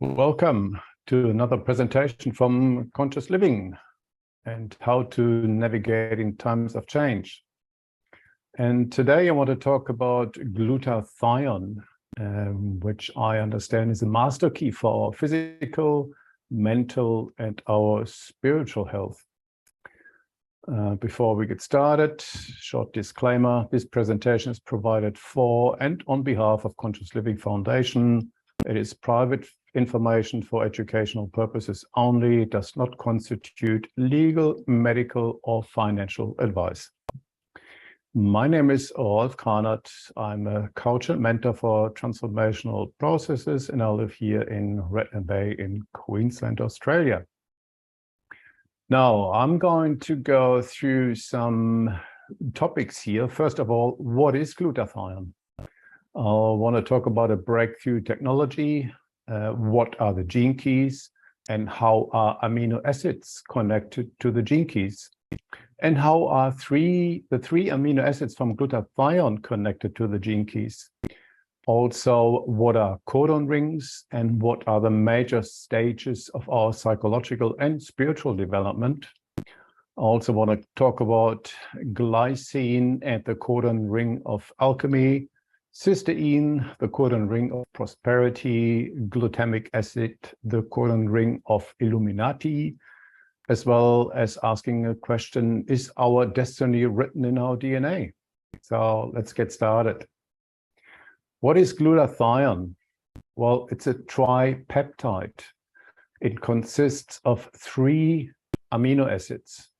Welcome to another presentation from Conscious Living and how to navigate in times of change. And today I want to talk about glutathione, which I understand is a master key for our physical, mental, and our spiritual health. Before we get started, short disclaimer: this presentation is provided for and on behalf of Conscious Living Foundation. It is private information for educational purposes only, does not constitute legal, medical, or financial advice. My name is Rolf. I'm a coach and mentor for transformational processes, and I live here in Redland Bay in Queensland, Australia. Now, I'm going to go through some topics here. First of all, what is glutathione? I want to talk about a breakthrough technology, what are the gene keys, and how are amino acids connected to the gene keys, and how are the three amino acids from glutathione connected to the gene keys. Also, what are codon rings and what are the major stages of our psychological and spiritual development. I also want to talk about glycine and the codon ring of alchemy, cysteine, the codon ring of prosperity, glutamic acid, the codon ring of Illuminati, as well as asking a question, is our destiny written in our DNA? So let's get started. What is glutathione? Well, it's a tripeptide. It consists of 3 amino acids: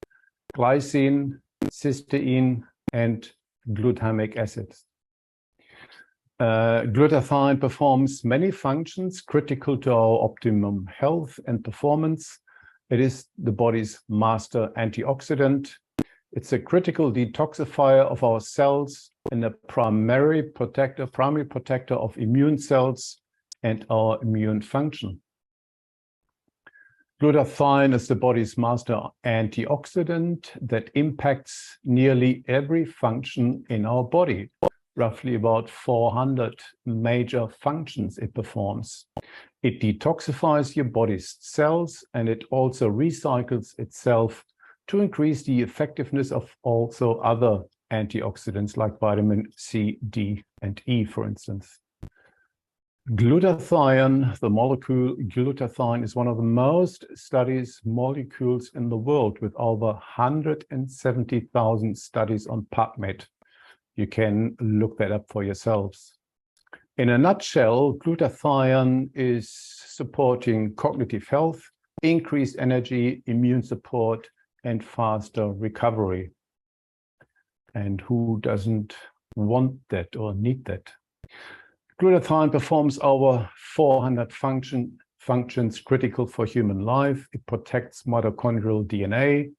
glycine, cysteine, and glutamic acid. Glutathione performs many functions critical to our optimum health and performance. It is the body's master antioxidant. It's a critical detoxifier of our cells and a primary protector of immune cells and our immune function. Glutathione is the body's master antioxidant that impacts nearly every function in our body. Roughly about 400 major functions it performs. It detoxifies your body's cells, and it also recycles itself to increase the effectiveness of also other antioxidants like vitamin C, D, and E, for instance. Glutathione, the molecule glutathione, is one of the most studied molecules in the world, with over 170,000 studies on PubMed. You can look that up for yourselves. In a nutshell, glutathione is supporting cognitive health, increased energy, immune support, and faster recovery. And who doesn't want that or need that? Glutathione performs over 400 functions critical for human life. It protects mitochondrial DNA.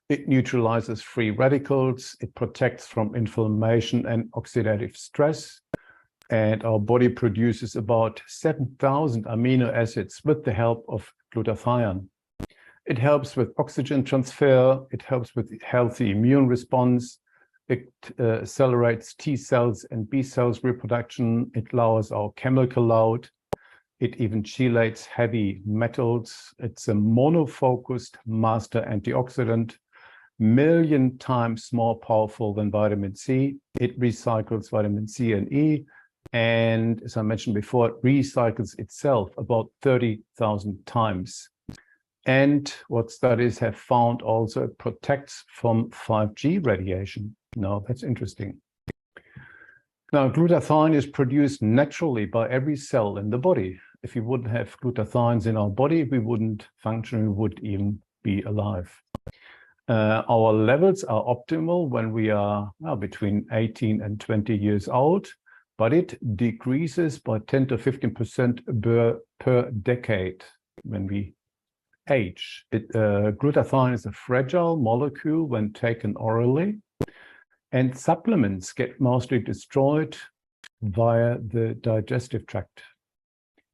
It neutralizes free radicals. It protects from inflammation and oxidative stress. And our body produces about 7,000 amino acids with the help of glutathione. It helps with oxygen transfer. It helps with healthy immune response. It accelerates T cells and B cells reproduction. It lowers our chemical load. It even chelates heavy metals. It's a monofocused master antioxidant, million times more powerful than vitamin C. It recycles vitamin C and E. And as I mentioned before, it recycles itself about 30,000 times. And what studies have found also, it protects from 5G radiation. Now, that's interesting. Now, glutathione is produced naturally by every cell in the body. If we wouldn't have glutathiones in our body, we wouldn't function, we wouldn't even be alive. Our levels are optimal when we are between 18 and 20 years old, but it decreases by 10 to 15% per decade when we age. Glutathione is a fragile molecule when taken orally, and supplements get mostly destroyed via the digestive tract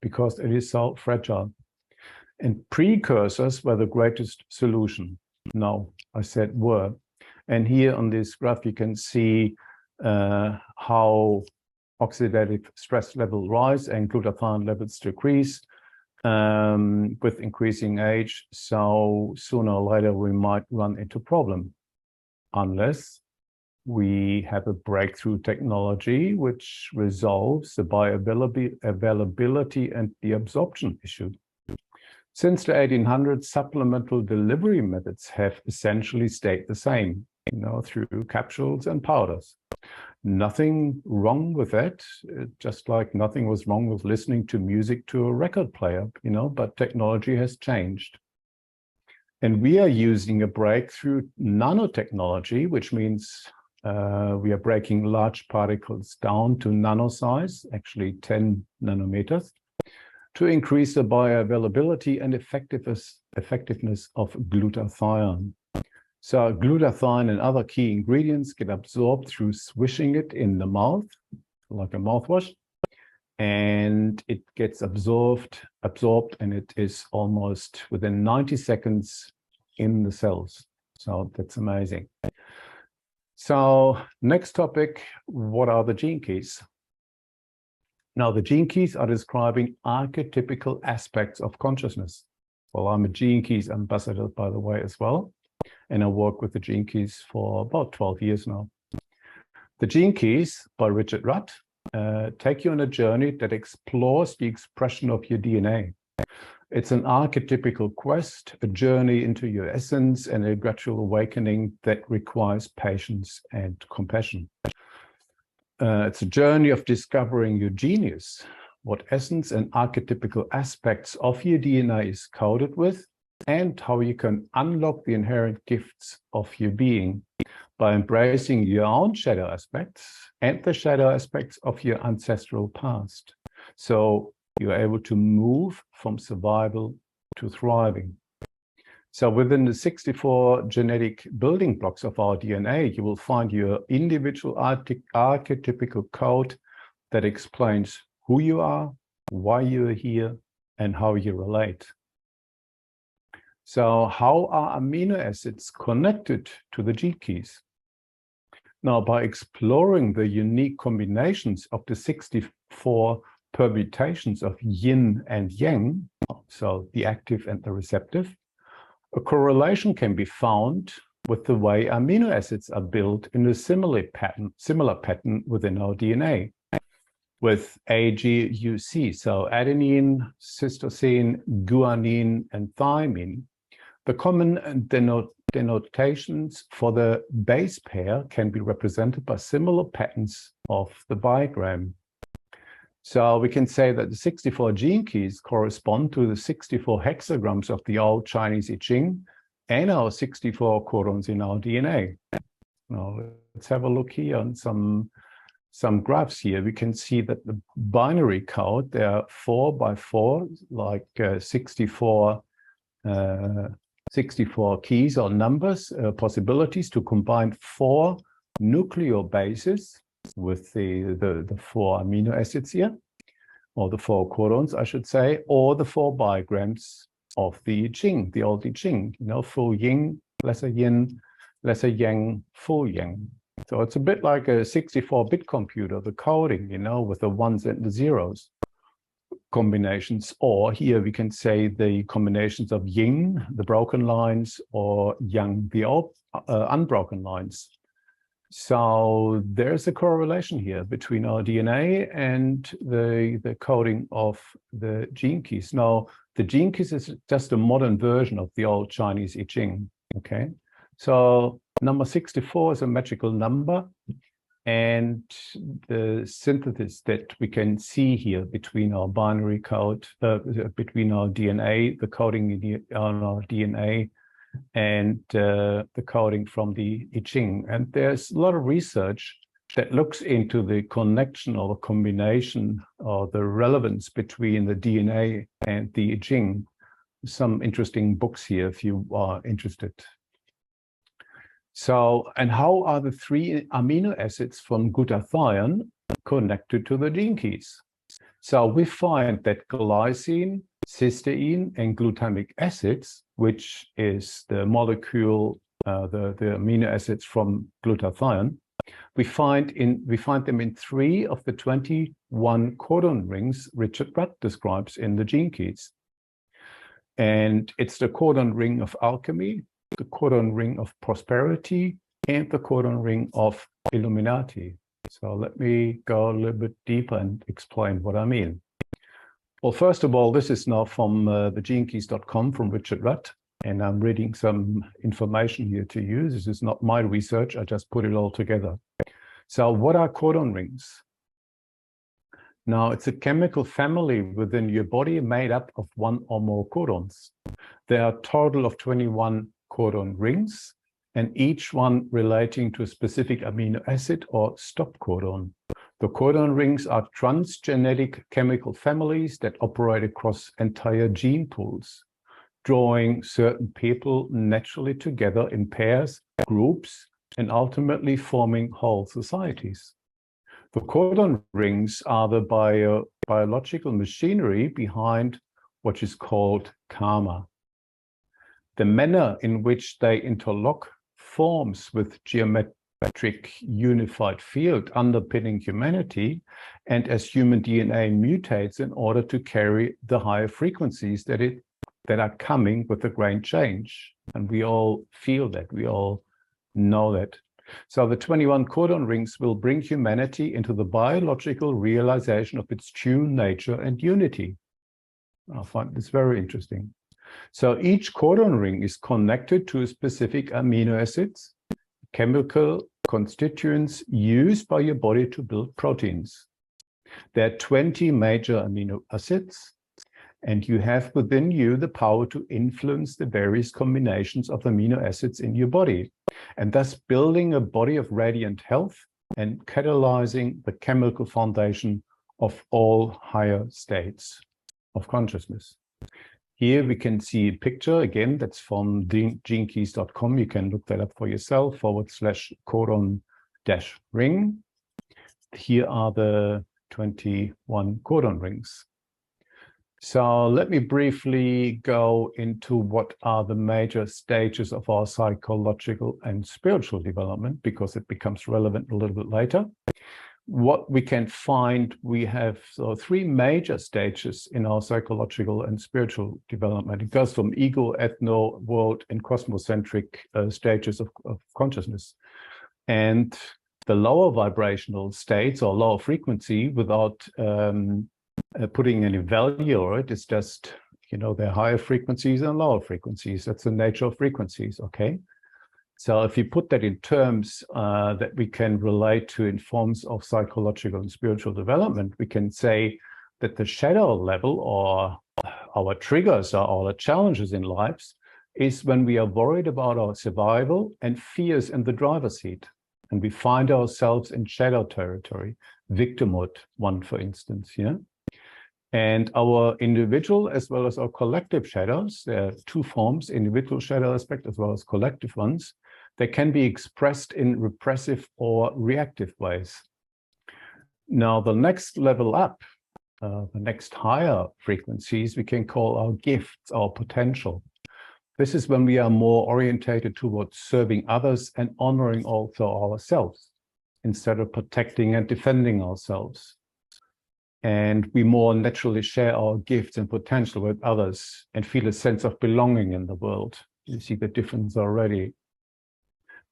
because it is so fragile. And precursors were the greatest solution. No, I said were. And here on this graph, you can see how oxidative stress level rise and glutathione levels decrease. with increasing age. So sooner or later, we might run into problem unless we have a breakthrough technology which resolves the bioavailability and the absorption issue. Since the 1800s, supplemental delivery methods have essentially stayed the same, through capsules and powders. Nothing wrong with that, just like nothing was wrong with listening to music to a record player, but technology has changed. And we are using a breakthrough nanotechnology, which means we are breaking large particles down to nano size, actually 10 nanometers, to increase the bioavailability and effectiveness of glutathione. So glutathione and other key ingredients get absorbed through swishing it in the mouth, like a mouthwash, and it gets absorbed, and it is almost within 90 seconds in the cells. So that's amazing. So next topic, what are the gene keys? Now, the gene keys are describing archetypical aspects of consciousness. Well, I'm a gene keys ambassador, by the way, as well. And I work with the gene keys for about 12 years now. The Gene Keys by Richard Rudd take you on a journey that explores the expression of your DNA. It's an archetypical quest, a journey into your essence, and a gradual awakening that requires patience and compassion. It's a journey of discovering your genius, what essence and archetypical aspects of your DNA is coded with, and how you can unlock the inherent gifts of your being by embracing your own shadow aspects and the shadow aspects of your ancestral past. So you're able to move from survival to thriving. So within the 64 genetic building blocks of our DNA, you will find your individual archetypical code that explains who you are, why you're here, and how you relate. So how are amino acids connected to the gene keys? Now, by exploring the unique combinations of the 64 permutations of yin and yang, so the active and the receptive, a correlation can be found with the way amino acids are built in a similar pattern within our DNA, with AGUC, so adenine, cytosine, guanine, and thymine. The common denotations for the base pair can be represented by similar patterns of the bigram. So we can say that the 64 gene keys correspond to the 64 hexagrams of the old Chinese I Ching and our 64 codons in our DNA. Now, let's have a look here on some graphs here. We can see that the binary code, there are 4 by 4, like 64 keys or numbers, possibilities to combine 4 nucleobases with the 4 amino acids here, or the 4 codons, I should say, or the 4 bigrams of the I Ching, the old I Ching, full yin, lesser yin, lesser yang, full yang. So it's a bit like a 64-bit computer, the coding, with the ones and the zeros combinations, or here we can say the combinations of yin, the broken lines, or yang, the unbroken lines. So there's a correlation here between our DNA and the coding of the gene keys. Now, the gene keys is just a modern version of the old Chinese I Ching, okay? So number 64 is a magical number, and the synthesis that we can see here between our binary code, between our DNA, the coding on our DNA, and the coding from the I Ching. And there's a lot of research that looks into the connection or the combination or the relevance between the DNA and the I Ching. Some interesting books here if you are interested. So, and how are the 3 amino acids from glutathione connected to the gene keys? So we find that glycine, cysteine, and glutamic acids, which is the molecule, the amino acids from glutathione, we find them in 3 of the 21 codon rings Richard Rudd describes in the gene keys. And it's the codon ring of alchemy, the codon ring of prosperity, and the codon ring of Illuminati. So let me go a little bit deeper and explain what I mean. Well, first of all, this is now from thegenekeys.com from Richard Rudd, and I'm reading some information here to you. This is not my research, I just put it all together. So what are codon rings? Now, it's a chemical family within your body made up of one or more codons. There are a total of 21 codon rings, and each one relating to a specific amino acid or stop codon. The codon rings are transgenetic chemical families that operate across entire gene pools, drawing certain people naturally together in pairs, groups, and ultimately forming whole societies. The codon rings are the biological machinery behind what is called karma. The manner in which they interlock forms with geometric unified field underpinning humanity, and as human DNA mutates in order to carry the higher frequencies that are coming with the great change. And we all feel that, we all know that. So the 21 codon rings will bring humanity into the biological realization of its true nature and unity. I find this very interesting. So each codon ring is connected to a specific amino acids, chemical constituents used by your body to build proteins. There are 20 major amino acids, and you have within you the power to influence the various combinations of amino acids in your body, and thus building a body of radiant health and catalyzing the chemical foundation of all higher states of consciousness. Here we can see a picture, again, that's from genekeys.com. You can look that up for yourself, /codon-ring. Here are the 21 codon rings. So let me briefly go into what are the major stages of our psychological and spiritual development, because it becomes relevant a little bit later. What we can find, we have three major stages in our psychological and spiritual development. It goes from ego, ethno, world, and cosmocentric stages of consciousness. And the lower vibrational states or lower frequency, without putting any value on it, it's just, you know, there are higher frequencies and lower frequencies. That's the nature of frequencies, okay? So if you put that in terms that we can relate to in forms of psychological and spiritual development, we can say that the shadow level, or our triggers or our challenges in lives, is when we are worried about our survival and fears in the driver's seat. And we find ourselves in shadow territory, victimhood, one for instance, yeah? And our individual as well as our collective shadows, there are two forms, individual shadow aspect as well as collective ones. They can be expressed in repressive or reactive ways. Now, the next level up, the next higher frequencies, we can call our gifts, our potential. This is when we are more orientated towards serving others and honoring also ourselves, instead of protecting and defending ourselves. And we more naturally share our gifts and potential with others and feel a sense of belonging in the world. You see the difference already.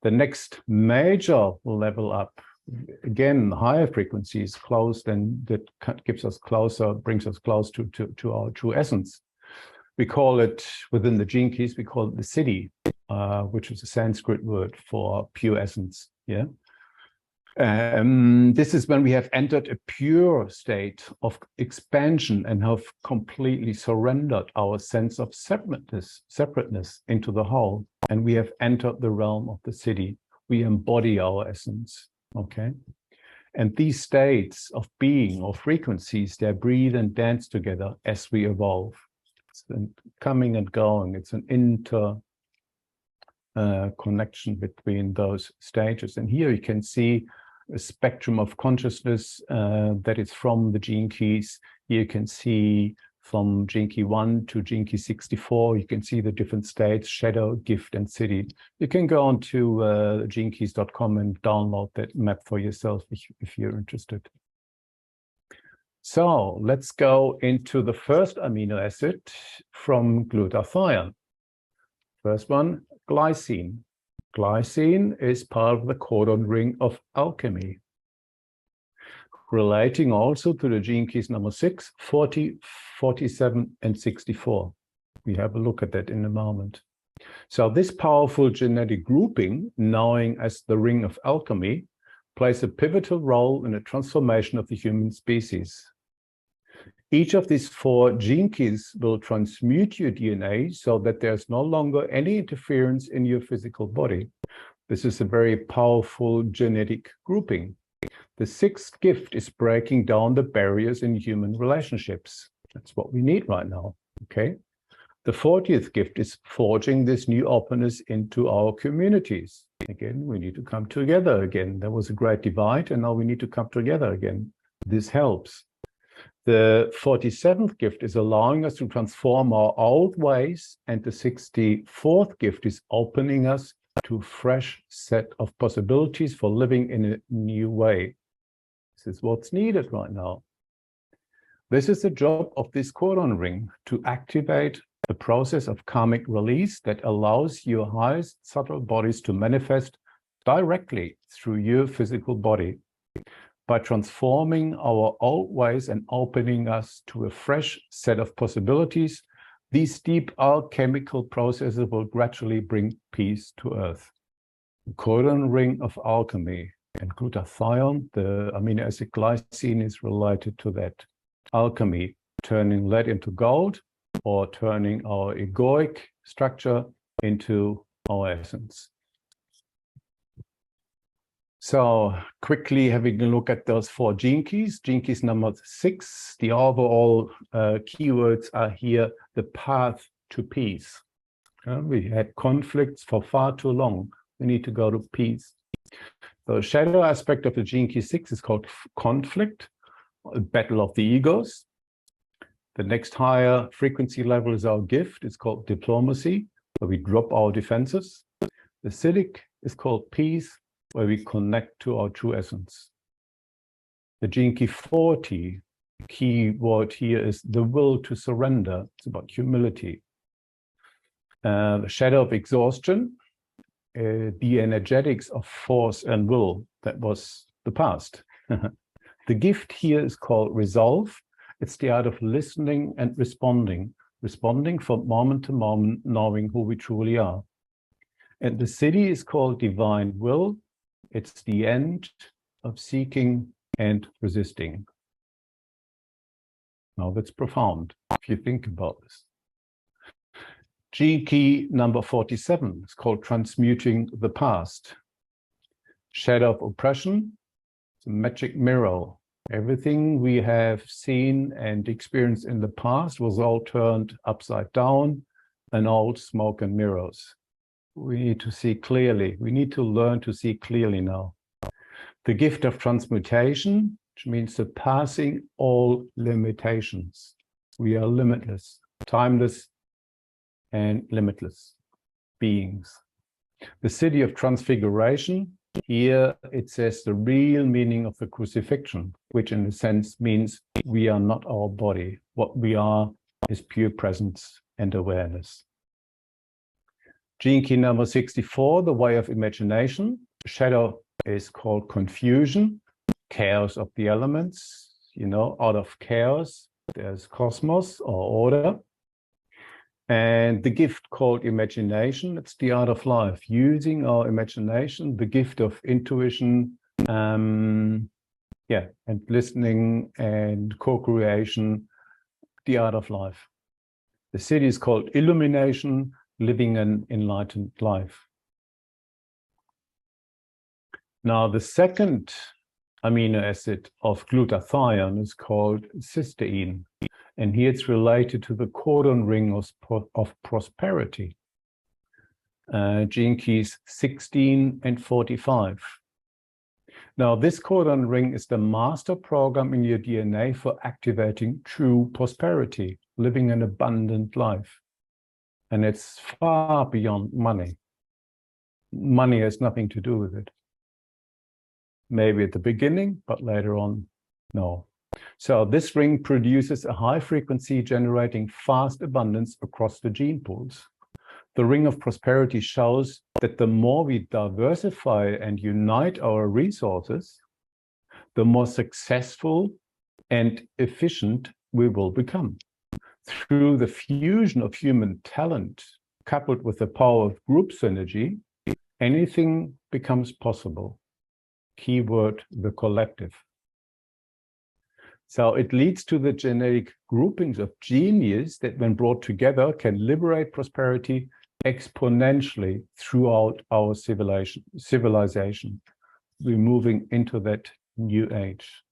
The next major level up, again, higher frequencies, close, and that gives us closer, brings us close to our true essence. We call it, within the gene keys, we call it the siddhi, which is a Sanskrit word for pure essence, yeah? This is when we have entered a pure state of expansion and have completely surrendered our sense of separateness into the whole. And we have entered the realm of the siddhi. We embody our essence, okay? And these states of being or frequencies, they breathe and dance together as we evolve. It's coming and going. It's an connection between those stages. And here you can see a spectrum of consciousness that is from the gene keys. Here you can see from gene key 1 to gene key 64, you can see the different states, shadow, gift, and siddhi. You can go on to genekeys.com and download that map for yourself if you're interested. So let's go into the first amino acid from glutathione. First one, glycine. Glycine is part of the codon ring of alchemy, relating also to the gene keys number 6, 40, 47, and 64. We have a look at that in a moment. So this powerful genetic grouping, known as the ring of alchemy, plays a pivotal role in the transformation of the human species. Each of these 4 gene keys will transmute your DNA so that there's no longer any interference in your physical body. This is a very powerful genetic grouping. The 6th gift is breaking down the barriers in human relationships. That's what we need right now, okay? The 40th gift is forging this new openness into our communities. Again, we need to come together again. There was a great divide, and now we need to come together again. This helps. The 47th gift is allowing us to transform our old ways, and the 64th gift is opening us to a fresh set of possibilities for living in a new way. This is what's needed right now. This is the job of this codon ring, to activate the process of karmic release that allows your highest subtle bodies to manifest directly through your physical body. By transforming our old ways and opening us to a fresh set of possibilities, these deep alchemical processes will gradually bring peace to Earth. The codon ring of alchemy, and glutathione, the amino acid glycine, is related to that. Alchemy, turning lead into gold, or turning our egoic structure into our essence. So quickly having a look at those 4 gene keys. Gene keys number 6, the overall keywords are here, the path to peace. We had conflicts for far too long. We need to go to peace. The shadow aspect of the gene key 6 is called conflict, a battle of the egos. The next higher frequency level is our gift. It's called diplomacy, where we drop our defenses. The acidic is called peace, where we connect to our true essence. The gene key 40, key word here is the will to surrender. It's about humility. The shadow of exhaustion, the energetics of force and will. That was the past. The gift here is called resolve. It's the art of listening and responding from moment to moment, knowing who we truly are. And the city is called divine will. It's the end of seeking and resisting. Now that's profound if you think about this. Gene key number 47 is called transmuting the past. Shadow of oppression, it's a magic mirror. Everything we have seen and experienced in the past was all turned upside down and old smoke and mirrors. We need to see clearly. We need to learn to see clearly now. The gift of transmutation, which means surpassing all limitations. We are limitless, timeless, and limitless beings. The city of transfiguration, here it says the real meaning of the crucifixion, which in a sense means we are not our body. What we are is pure presence and awareness. Gene key number 64, the way of imagination. Shadow is called confusion, chaos of the elements. You know, out of chaos, there's cosmos or order. And the gift called imagination, it's the art of life, using our imagination, the gift of intuition, and listening and co-creation, the art of life. The city is called illumination, living an enlightened life. Now, the second amino acid of glutathione is called cysteine. And here it's related to the codon ring of prosperity. Gene keys 16 and 45. Now, this codon ring is the master program in your DNA for activating true prosperity, living an abundant life. And it's far beyond money. Money has nothing to do with it. Maybe at the beginning, but later on, no. So this ring produces a high frequency generating fast abundance across the gene pools. The ring of prosperity shows that the more we diversify and unite our resources, the more successful and efficient we will become. Through the fusion of human talent coupled with the power of group synergy, anything becomes possible. Keyword, the collective. So it leads to the genetic groupings of genius that, when brought together, can liberate prosperity exponentially throughout our civilization. We're moving into that new age.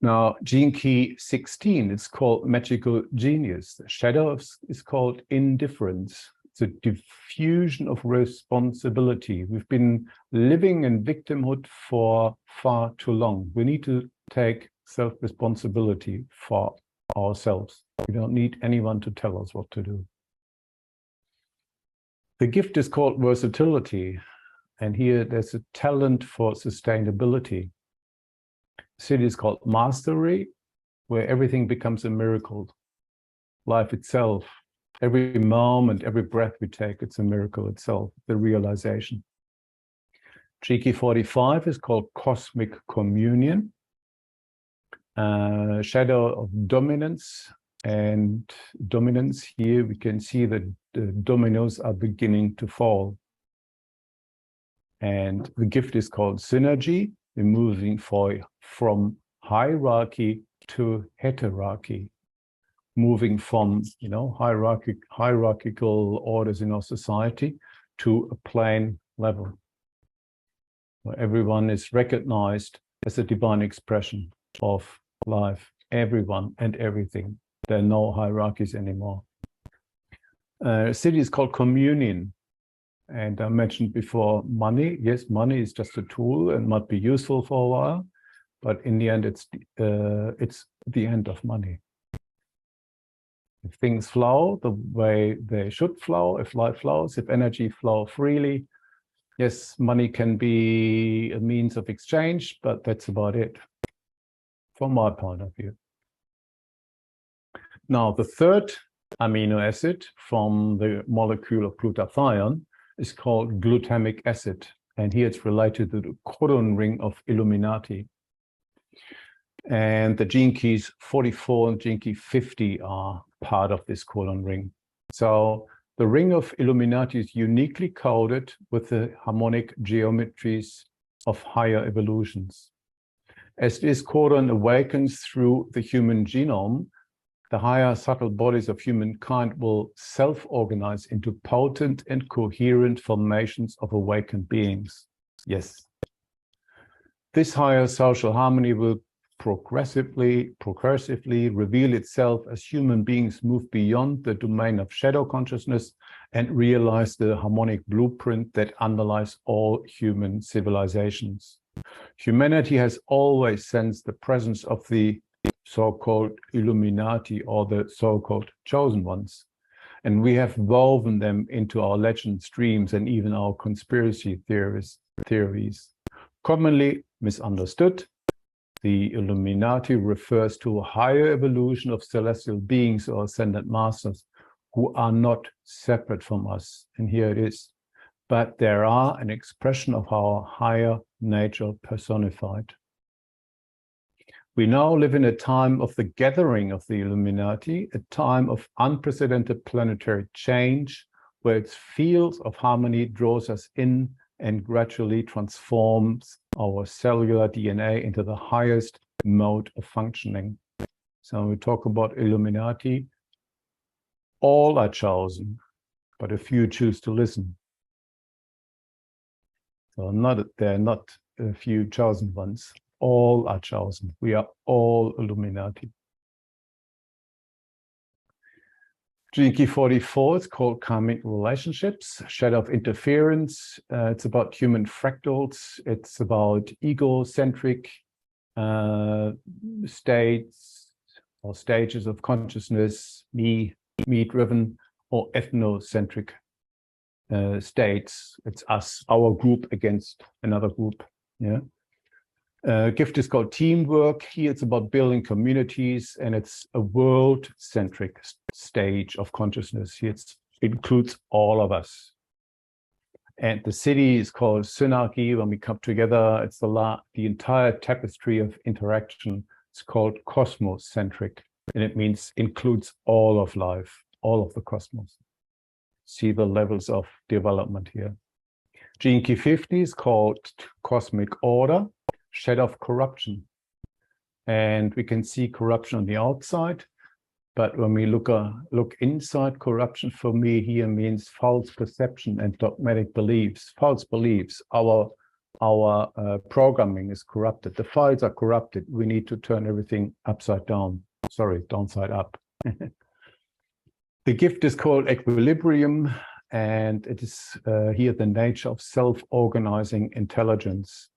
Now, gene key 16, it's called magical genius. The shadow is called indifference. It's a diffusion of responsibility. We've been living in victimhood for far too long. We need to take self-responsibility for ourselves. We don't need anyone to tell us what to do. The gift is called versatility. And here there's a talent for sustainability. The city is called mastery, where everything becomes a miracle. Life itself, every moment, every breath we take, it's a miracle itself, the realization. Cheeky 45 is called cosmic communion, shadow of dominance. And dominance, here we can see that the dominoes are beginning to fall. And the gift is called synergy. We're moving from hierarchy to heterarchy, moving from, hierarchical orders in our society to a plane level, where everyone is recognized as a divine expression of life, everyone and everything. There are no hierarchies anymore. City is called communion. And I mentioned before money. Yes, money is just a tool and might be useful for a while, but in the end, it's the end of money. If things flow the way they should flow, if life flows, if energy flows freely, yes, money can be a means of exchange, but that's about it, from my point of view. Now, the third amino acid from the molecule of glutathione is called glutamic acid. And here it's related to the codon ring of Illuminati. And the gene keys 44 and gene key 50 are part of this codon ring. So the ring of Illuminati is uniquely coded with the harmonic geometries of higher evolutions. As this codon awakens through the human genome, the higher subtle bodies of humankind will self-organize into potent and coherent formations of awakened beings. Yes. This higher social harmony will progressively reveal itself as human beings move beyond the domain of shadow consciousness and realize the harmonic blueprint that underlies all human civilizations. Humanity has always sensed the presence of the so-called Illuminati, or the so-called chosen ones. And we have woven them into our legends, dreams, and even our conspiracy theories. Commonly misunderstood, the Illuminati refers to a higher evolution of celestial beings or ascended masters who are not separate from us. And here it is. But there are an expression of our higher nature personified. We now live in a time of the gathering of the Illuminati, a time of unprecedented planetary change, where its fields of harmony draws us in and gradually transforms our cellular DNA into the highest mode of functioning. So when we talk about Illuminati, all are chosen, but a few choose to listen. So there are not a few chosen ones. All are chosen. We are all Illuminati. Gene key 44 is called karmic relationships, shadow of interference. It's about human fractals. It's about egocentric states or stages of consciousness, me-driven, or ethnocentric states. It's us, our group against another group. Yeah. Gift is called teamwork. Here it's about building communities, and it's a world-centric stage of consciousness. Here it includes all of us. And the city is called synarchy. When we come together, it's the entire tapestry of interaction. It's called cosmos-centric, and it means includes all of life, all of the cosmos. See the levels of development here. Gene Key 50 is called cosmic order, shadow of corruption. And we can see corruption on the outside, but when we look inside, corruption for me here means false perception and dogmatic beliefs. False beliefs. Our programming is corrupted. The files are corrupted. We need to turn everything upside down. Sorry, downside up. The gift is called equilibrium, and it is here the nature of self-organizing intelligence.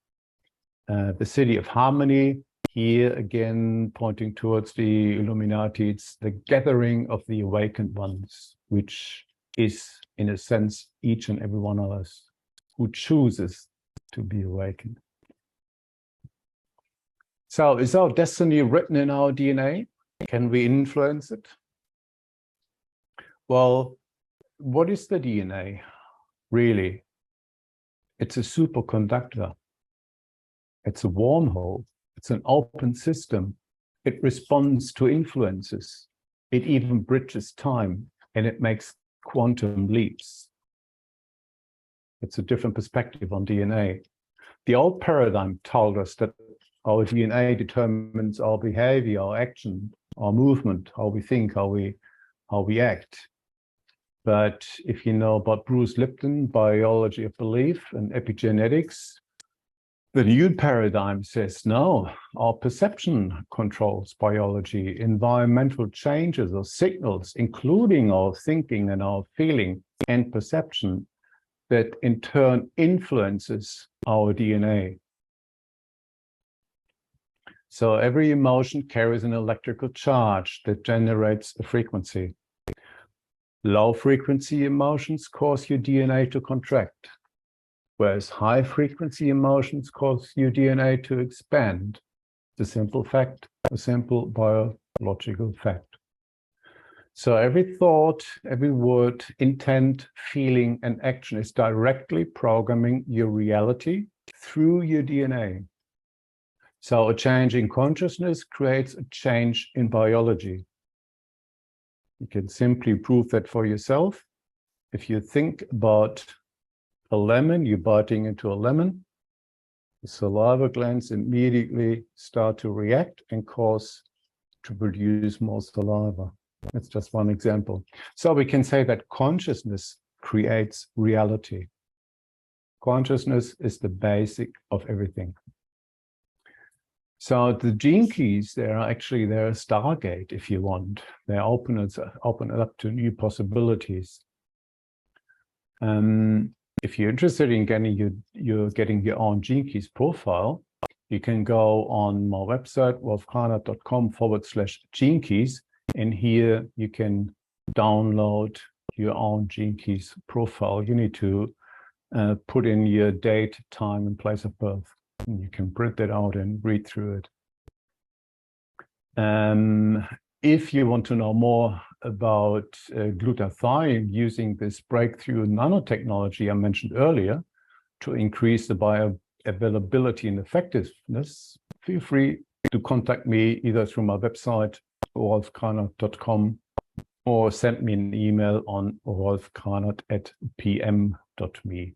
The city of harmony, here again pointing towards the Illuminati, it's the gathering of the awakened ones, which is in a sense each and every one of us who chooses to be awakened. So is our destiny written in our DNA? Can we influence it? Well, what is the DNA really? It's a superconductor. It's a wormhole. It's an open system. It responds to influences. It even bridges time, and it makes quantum leaps. It's a different perspective on DNA. The old paradigm told us that our DNA determines our behavior, our action, our movement, how we think, how we act. But if you know about Bruce Lipton, biology of belief and epigenetics, the new paradigm says, no, our perception controls biology, environmental changes or signals, including our thinking and our feeling and perception, that in turn influences our DNA. So every emotion carries an electrical charge that generates a frequency. Low frequency emotions cause your DNA to contract, whereas high frequency emotions cause your DNA to expand. It's a simple fact, a simple biological fact. So every thought, every word, intent, feeling, and action is directly programming your reality through your DNA. So a change in consciousness creates a change in biology. You can simply prove that for yourself. If you think about a lemon, you're biting into a lemon, the saliva glands immediately start to react and cause to produce more saliva. That's just one example. So we can say that consciousness creates reality. Consciousness is the basic of everything. So the gene keys, they're a stargate, if you want. They open it up to new possibilities. If you're interested in getting your own gene keys profile, you can go on my website, rolfkarnath.com/gene keys, and here you can download your own gene keys profile. You need to put in your date, time, and place of birth. And you can print that out and read through it. If you want to know more about glutathione using this breakthrough nanotechnology I mentioned earlier to increase the bioavailability and effectiveness, feel free to contact me either through my website, rolfkarnath.com, or send me an email on rolfkarnath@pm.me.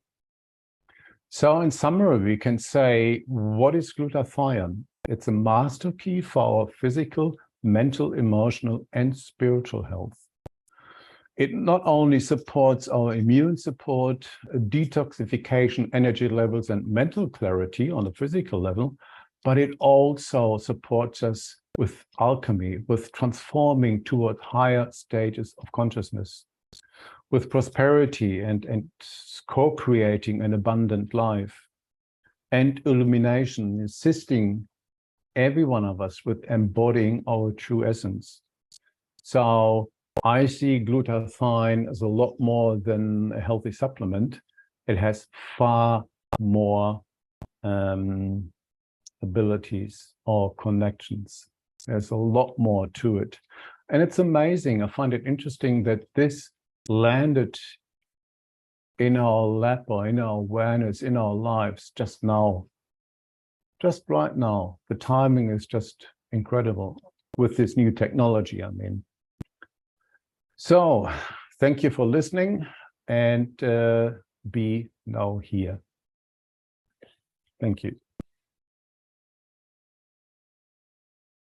So in summary, we can say, what is glutathione? It's a master key for our physical, mental, emotional, and spiritual health. It not only supports our immune support, detoxification, energy levels, and mental clarity on a physical level, but it also supports us with alchemy, with transforming toward higher stages of consciousness, with prosperity and co-creating an abundant life, and illumination, assisting every one of us with embodying our true essence. So I see glutathione as a lot more than a healthy supplement. It has far more abilities or connections. There's a lot more to it. And it's amazing. I find it interesting that this landed in our lap or in our awareness, in our lives just now, just right now. The timing is just incredible with this new technology, I mean. So thank you for listening, and be now here. Thank you.